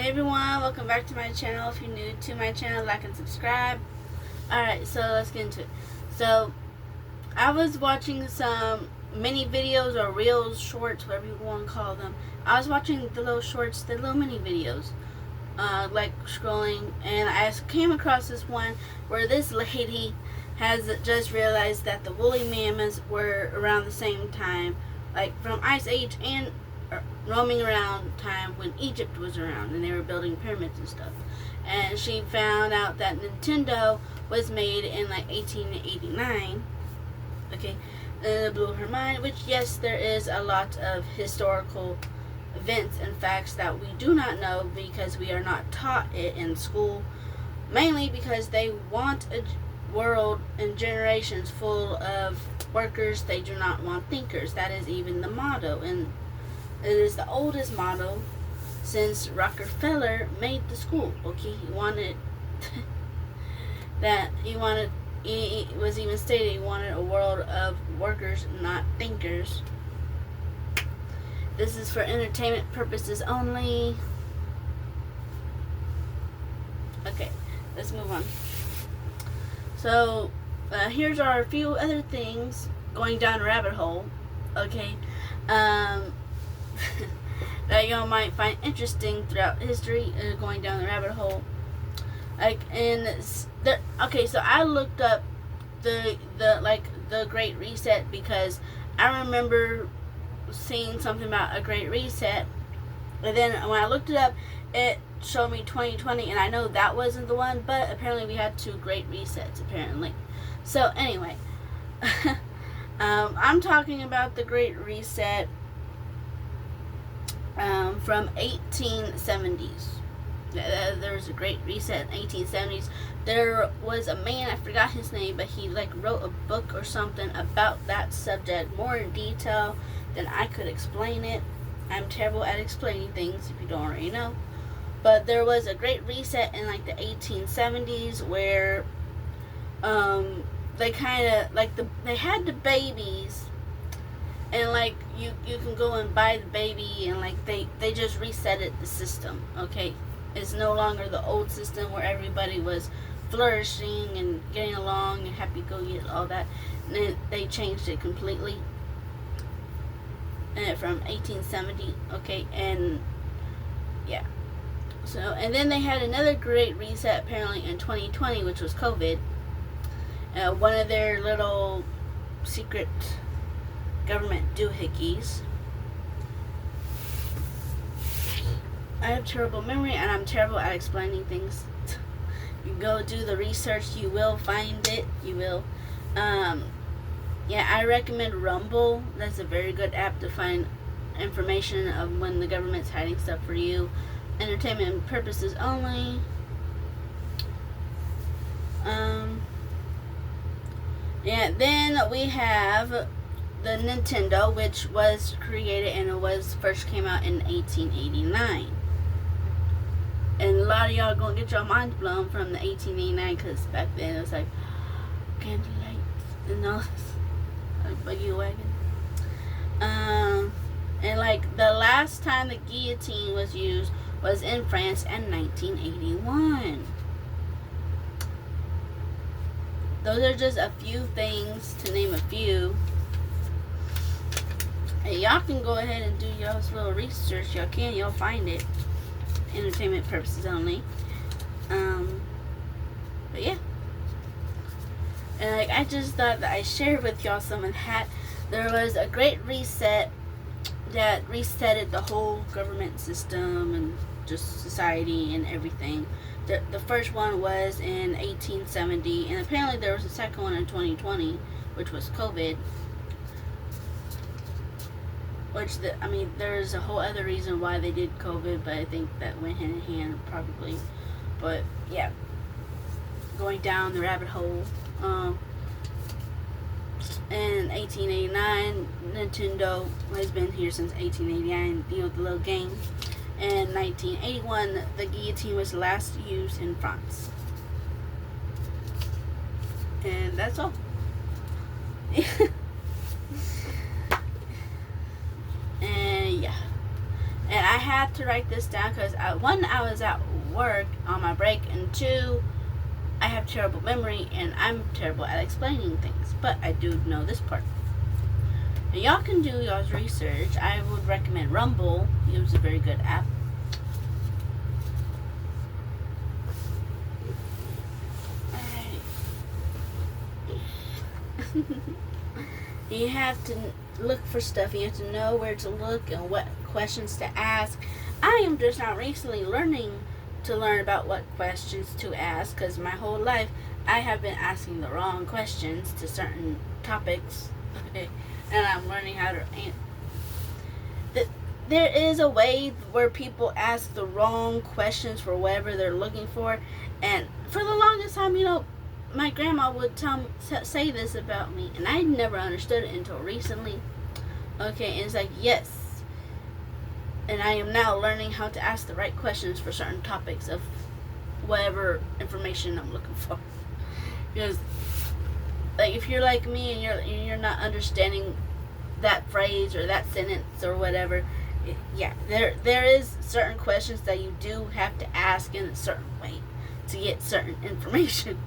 Hey everyone, welcome back to my channel. If you're new to my channel, like and subscribe. Alright, so let's get into it. So, I was watching some mini videos or reels, shorts, whatever you want to call them. I was watching the little shorts, the little mini videos, like scrolling, and I came across this one where this lady has just realized that the woolly mammoths were around the same time, like from Ice Age and roaming around time when Egypt was around and they were building pyramids and stuff. And she found out that Nintendo was made in like 1889. Okay, and it blew her mind, which yes, there is a lot of historical events and facts that we do not know because we are not taught it in school, mainly because they want a world and generations full of workers. They do not want thinkers. That is even the motto, and it is the oldest motto since Rockefeller made the school. Okay, he wanted it was even stated he wanted a world of workers, not thinkers. This is for entertainment purposes only. Okay, let's move on. So, here's our few other things going down a rabbit hole. Okay, that y'all might find interesting throughout history, going down the rabbit hole. Okay, so I looked up the Great Reset because I remember seeing something about a Great Reset, and then when I looked it up, it showed me 2020, and I know that wasn't the one, but apparently we had two Great Resets apparently. So anyway, I'm talking about the Great Reset from 1870s. There was a Great Reset in 1870s. There was a man, I forgot his name, but he wrote a book or something about that subject more in detail than I could explain it. I'm terrible at explaining things if you don't already know. But there was a Great Reset in the 1870s where they kind of they had the babies, and you can go and buy the baby, and they just resetted the system. Okay, it's no longer the old system where everybody was flourishing and getting along and happy go get all that. And then they changed it completely, and from 1870. Okay, and yeah. So, and then they had another Great Reset apparently in 2020, which was COVID. One of their little secret government doohickeys. I have terrible memory, and I'm terrible at explaining things. You go do the research, you will find it. You will. Yeah, I recommend Rumble. That's a very good app to find information of when the government's hiding stuff for you. Entertainment purposes only. Yeah, then we have the Nintendo, which was created and it first came out in 1889. And a lot of y'all gonna get your minds blown from the 1889, because back then it was like candlelight and all this, like buggy wagon. And the last time the guillotine was used was in France in 1981. Those are just a few things, to name a few. Hey, y'all can go ahead and do y'all's little research. Y'all find it. Entertainment purposes only. But yeah. And I just thought that I shared with y'all some of that. There was a Great Reset that resetted the whole government system and just society and everything. The first one was in 1870, and apparently there was a second one in 2020, which was COVID. There's a whole other reason why they did COVID, but I think that went hand in hand probably. But yeah, going down the rabbit hole. In 1889, Nintendo has been here since 1889, the little game. In 1981, the guillotine was last used in France. And that's all. And yeah. And I had to write this down because one, I was at work on my break, and two, I have terrible memory and I'm terrible at explaining things. But I do know this part. Now, y'all can do y'all's research. I would recommend Rumble. It's a very good app. You have to look for stuff. You have to know where to look and what questions to ask. I am just now recently learn about what questions to ask, because my whole life I have been asking the wrong questions to certain topics. Okay, and I'm learning how to there is a way where people ask the wrong questions for whatever they're looking for, and for the longest time, my grandma would say this about me, and I never understood it until recently. Okay, and it's like, yes, and I am now learning how to ask the right questions for certain topics of whatever information I'm looking for. Because, like, if you're like me and you're not understanding that phrase or that sentence or whatever, there is certain questions that you do have to ask in a certain way to get certain information.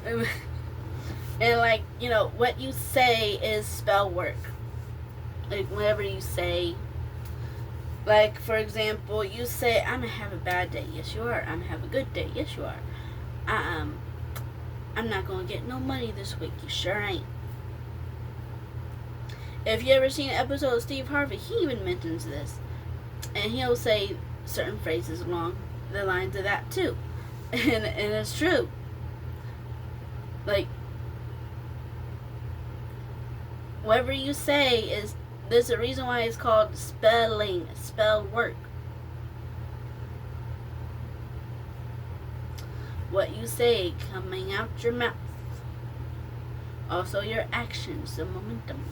And like, what you say is spell work. Like, whatever you say, like, for example, you say, I'm gonna have a bad day. Yes, you are. I'm gonna have a good day. Yes, you are. I'm not gonna get no money this week. You sure ain't. If you ever seen an episode of Steve Harvey, he even mentions this, and he'll say certain phrases along the lines of that too, and it's true. Like, whatever you say there's a reason why it's called spell work. What you say coming out your mouth, also your actions, the momentum.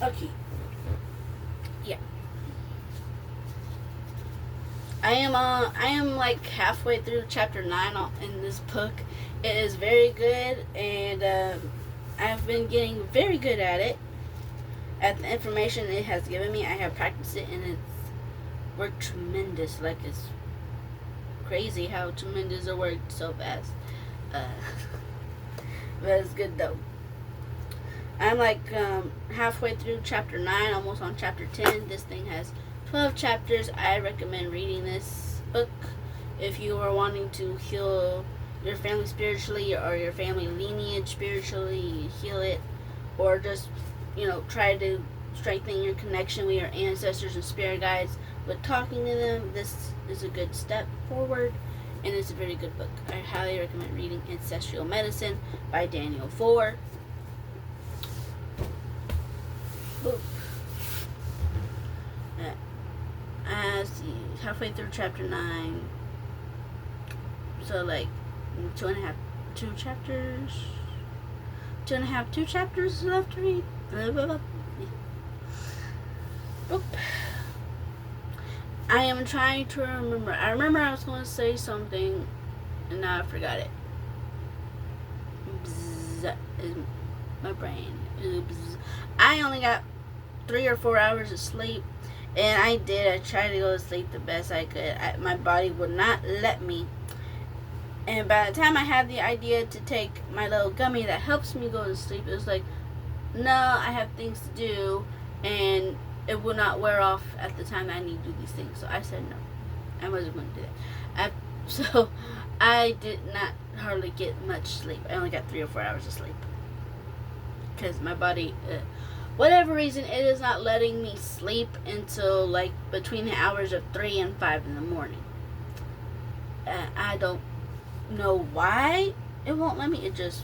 Okay. Yeah. I am like halfway through chapter 9 in this book. It is very good, and I've been getting very good at it. At the information it has given me, I have practiced it, and it's worked tremendous. Like, it's crazy how tremendous it worked so fast. But it's good though. I'm like halfway through chapter 9, almost on chapter 10. This thing has 12 chapters. I recommend reading this book if you are wanting to heal your family spiritually, or your family lineage spiritually, heal it, or just, try to strengthen your connection with your ancestors and spirit guides with talking to them. This is a good step forward, and it's a very good book. I highly recommend reading Ancestral Medicine by Daniel Four. See, halfway through chapter 9, so like two chapters left to read. I am trying to remember. I remember I was going to say something, and now I forgot it. My brain. I only got 3 or 4 hours of sleep, and I tried to go to sleep the best I could. My body would not let me. And by the time I had the idea to take my little gummy that helps me go to sleep, it was like, no, I have things to do, and it will not wear off at the time I need to do these things. So I said no. I wasn't going to do that. So I did not hardly get much sleep. I only got 3 or 4 hours of sleep. Because my body, whatever reason, it is not letting me sleep until like between the hours of 3 and 5 in the morning. I don't know why it won't let me. It just,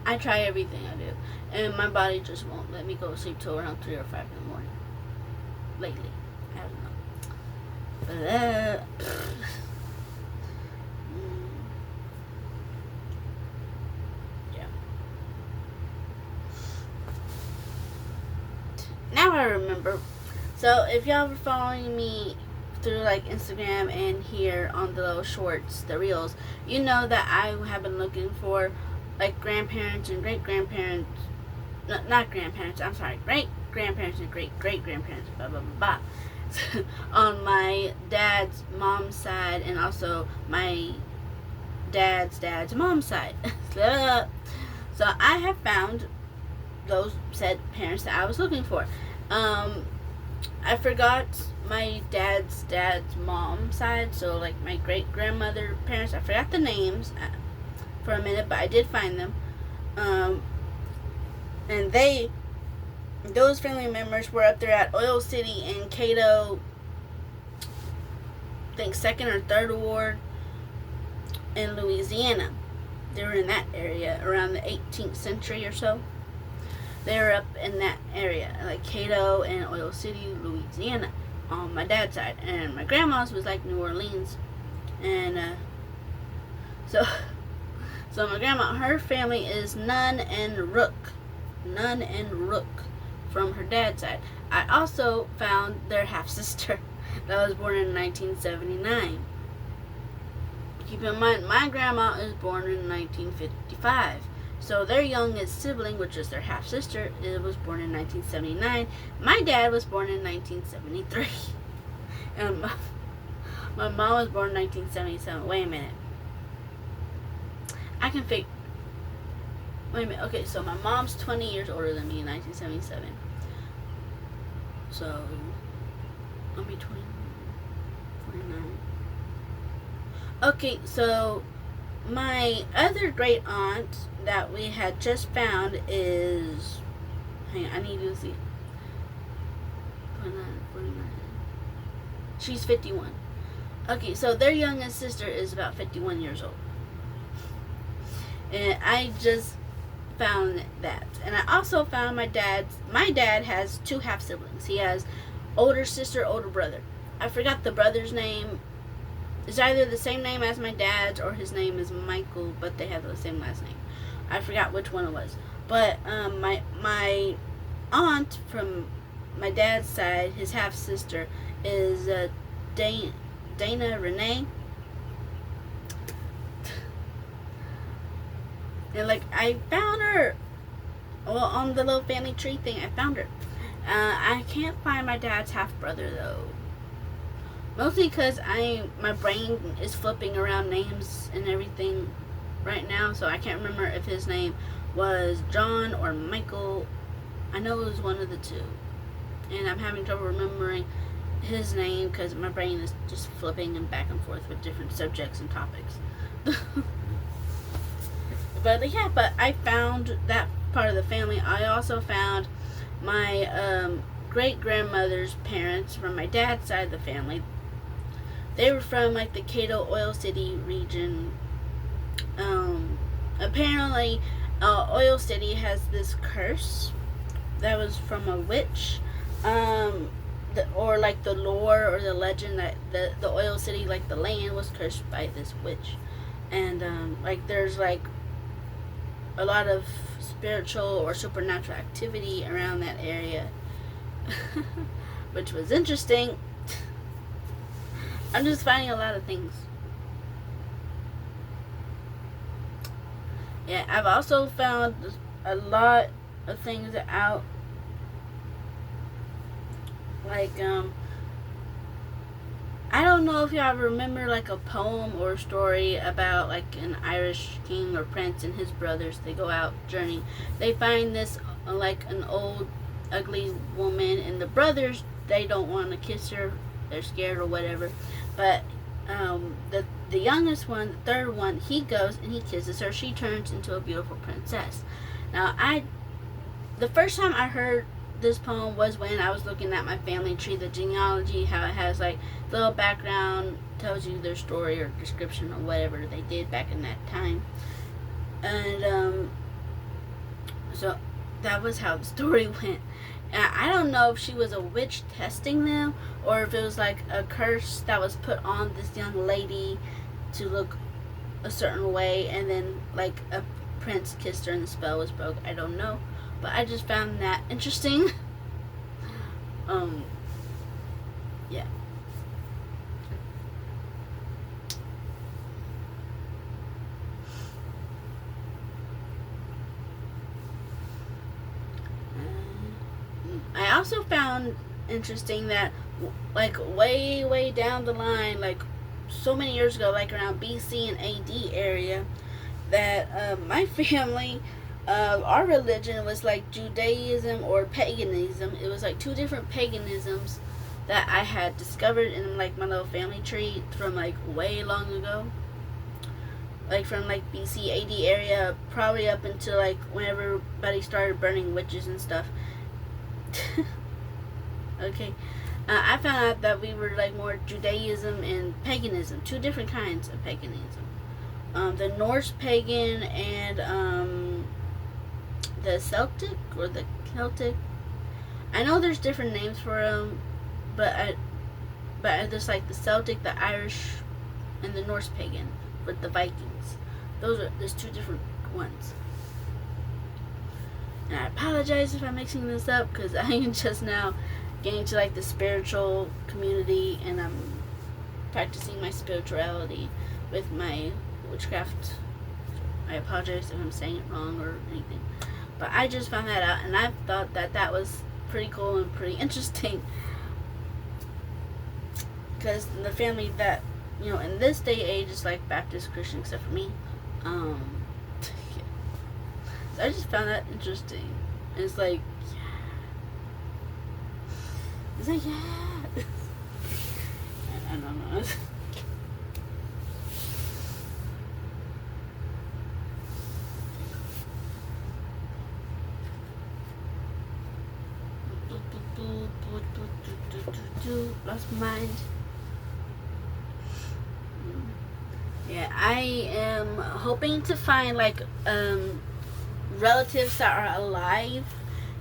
I try everything I do, and my body just won't let me go to sleep till around 3 or 5 in the morning. Lately, I don't know. But yeah. Now I remember. So if y'all were following me through like Instagram and here on the little shorts, the reels, you know that I have been looking for like grandparents and great grandparents, not grandparents, I'm sorry, great grandparents and great-great-grandparents, blah, blah, blah, blah. On my dad's mom's side, and also my dad's mom's side. So I have found those said parents that I was looking for. I forgot my dad's mom's side, so like my great grandmother parents. I forgot the names for a minute, but I did find them. And those family members were up there at Oil City in Cato, I think 2nd or 3rd Ward in Louisiana. They were in that area around the 18th century or so. They were up in that area, like Cato and Oil City, Louisiana, on my dad's side. And my grandma's was like New Orleans. And so my grandma, her family is Nunn and Rook. Nunn and Rook from her dad's side. I also found their half-sister that was born in 1979. Keep in mind, my grandma is born in 1955. So their youngest sibling, which is their half-sister, was born in 1979. My dad was born in 1973. And my mom was born in 1977. Wait a minute. I can figure... Wait a minute. Okay, so my mom's 20 years older than me in 1977. So, I'll be 20, 49. Okay, so my other great aunt that we had just found is... Hang on, I need to see. 49. She's 51. Okay, so their youngest sister is about 51 years old. And I just found that. And I also found my dad has 2 half siblings. He has older sister, older brother. I forgot the brother's name. It's either the same name as my dad's or his name is Michael, but they have the same last name. I forgot which one it was. But my aunt from my dad's side, his half sister, is Dana Renee. And like, I found her, well, on the little family tree thing. I found her. I can't find my dad's half brother though. Mostly because my brain is flipping around names and everything right now, so I can't remember if his name was John or Michael. I know it was one of the two. And I'm having trouble remembering his name because my brain is just flipping and back and forth with different subjects and topics. But yeah, but I found that part of the family. I also found my great-grandmother's parents from my dad's side of the family. They were from like the Cato Oil City region. Apparently, Oil City has this curse that was from a witch. Or like the lore or the legend that the Oil City, like the land, was cursed by this witch. And like there's like a lot of spiritual or supernatural activity around that area. Which was interesting. I'm just finding a lot of things. Yeah, I've also found a lot of things out. Like, I don't know if y'all remember like a poem or a story about like an Irish king or prince and his brothers. They go out journeying. They find this like an old ugly woman, and the brothers, they don't want to kiss her. They're scared or whatever. But the youngest one, the third one, he goes and he kisses her. She turns into a beautiful princess. Now, the first time I heard this poem was when I was looking at my family tree, the genealogy, how it has like little background, tells you their story or description or whatever they did back in that time. And so that was how the story went. And I don't know if she was a witch testing them, or if it was like a curse that was put on this young lady to look a certain way, and then like a prince kissed her and the spell was broke. I don't know, but I just found that interesting. Yeah. I also found interesting that, like, way down the line, like so many years ago, like around BC and AD area, that my family, our religion was like Judaism or paganism. It was like two different paganisms that I had discovered in like my little family tree from like way long ago. Like from like BC AD area, probably up until like when everybody started burning witches and stuff. Okay. I found out that we were like more Judaism and paganism, two different kinds of paganism. The Norse pagan and the Celtic or the Celtic. I know there's different names for them, but there's like the Celtic, the Irish, and the Norse pagan with the Vikings. There's two different ones. And I apologize if I'm mixing this up because I am just now getting to like the spiritual community and I'm practicing my spirituality with my witchcraft. I apologize if I'm saying it wrong or anything. But I just found that out and I thought that was pretty cool and pretty interesting. Because the family that, you know, in this day and age is like Baptist Christian except for me. Yeah. So I just found that interesting. And it's like, it's like, yeah. I don't know. Lost my mind. Yeah, I am hoping to find like relatives that are alive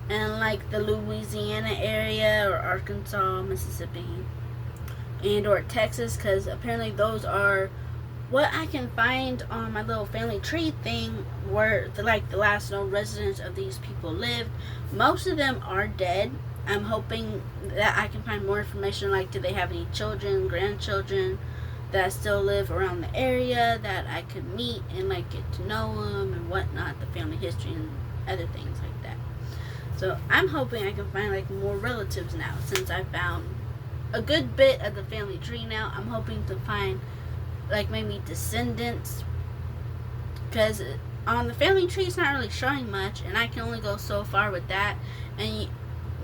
in like the Louisiana area or Arkansas, Mississippi, and or Texas, because apparently those are what I can find on my little family tree thing where the last known residents of these people lived. Most of them are dead. I'm hoping that I can find more information, like do they have any children, grandchildren that still live around the area that I could meet and like get to know them and whatnot, the family history and other things like that. So I'm hoping I can find like more relatives now, since I found a good bit of the family tree now. I'm hoping to find like maybe descendants, because on the family tree it's not really showing much and I can only go so far with that, and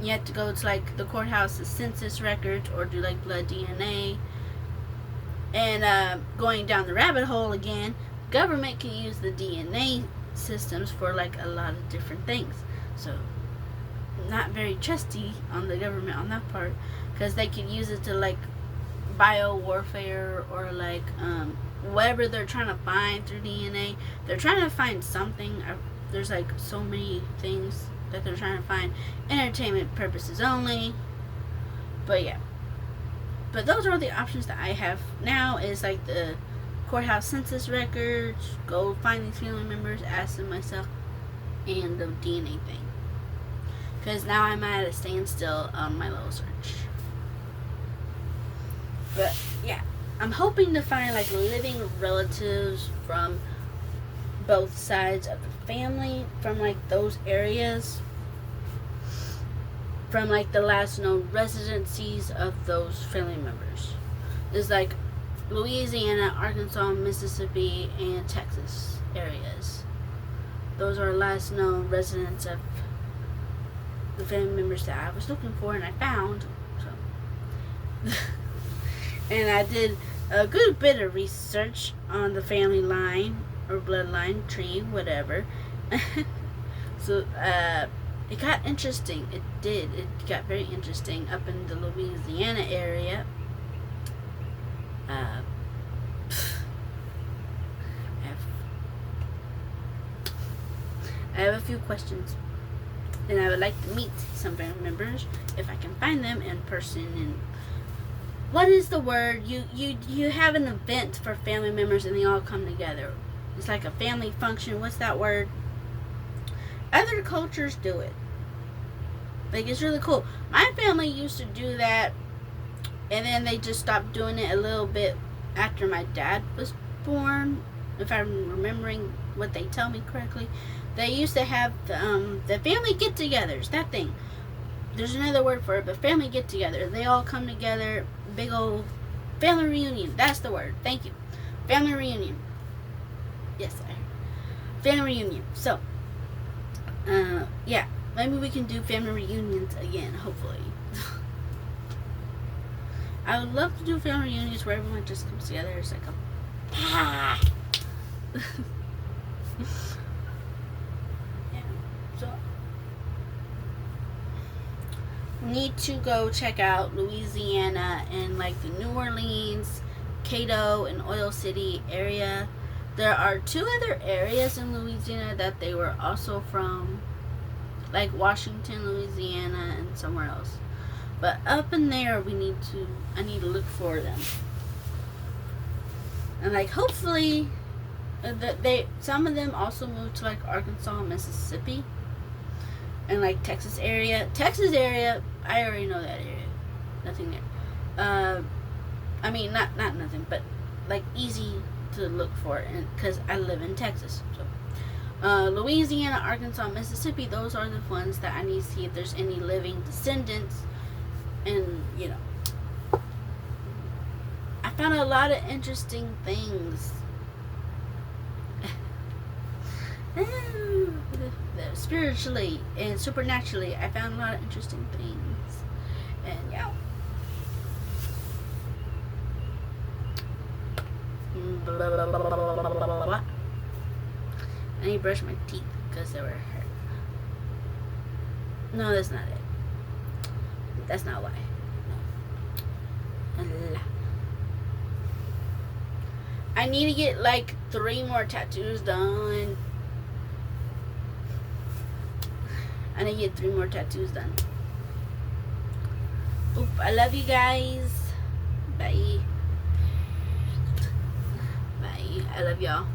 you have to go to like the courthouse's census records or do like blood DNA. And going down the rabbit hole again, government can use the DNA systems for like a lot of different things. So not very trusty on the government on that part, because they can use it to like bio warfare or like whatever they're trying to find through DNA. They're trying to find something. There's like so many things that they're trying to find. Entertainment purposes only. But yeah. But those are the options that I have now, is like the courthouse census records, go find these family members, ask them myself, and the DNA thing. Because now I'm at a standstill on my little search. But yeah, I'm hoping to find like living relatives from both sides of the family, from like those areas, from like the last known residencies of those family members. There's like Louisiana, Arkansas, Mississippi, and Texas areas. Those are last known residents of the family members that I was looking for and I found. So and I did a good bit of research on the family line or bloodline tree, whatever. So it got interesting. It did. It got very interesting up in the Louisiana area. I have a few questions, and I would like to meet some family members if I can find them in person. And what is the word? You have an event for family members and they all come together. It's like a family function. What's that word? Other cultures do it. Like, it's really cool. My family used to do that, and then they just stopped doing it a little bit after my dad was born, if I'm remembering what they tell me correctly. They used to have the family get-togethers, that thing. there's another word for it, but family get together. They all come together, big old family reunion. That's the word. Thank you. Family reunion. Yes, family reunion. So, yeah, maybe we can do family reunions again, hopefully. I would love to do family reunions where everyone just comes together. It's like a yeah. So need to go check out Louisiana and like the New Orleans, Cato, and Oil City area. There are 2 other areas in Louisiana that they were also from, like Washington, Louisiana, and somewhere else. But up in there, I need to look for them. And like hopefully, some of them also moved to like Arkansas, Mississippi, and like Texas area. Texas area, I already know that area. Nothing there. I mean, not nothing, but like easy to look for, and because I live in Texas. So, Louisiana, Arkansas, Mississippi, those are the ones that I need to see if there's any living descendants. And, you know, I found a lot of interesting things. Spiritually and supernaturally, I found a lot of interesting things. And, yeah. Blah, blah, blah, blah, blah, blah, blah. I need to brush my teeth because they were hurt. No, that's not it. That's not why. No. I need to get like 3 more tattoos done. I need to get 3 more tattoos done. Oop, I love you guys. Bye. Bye. I love y'all.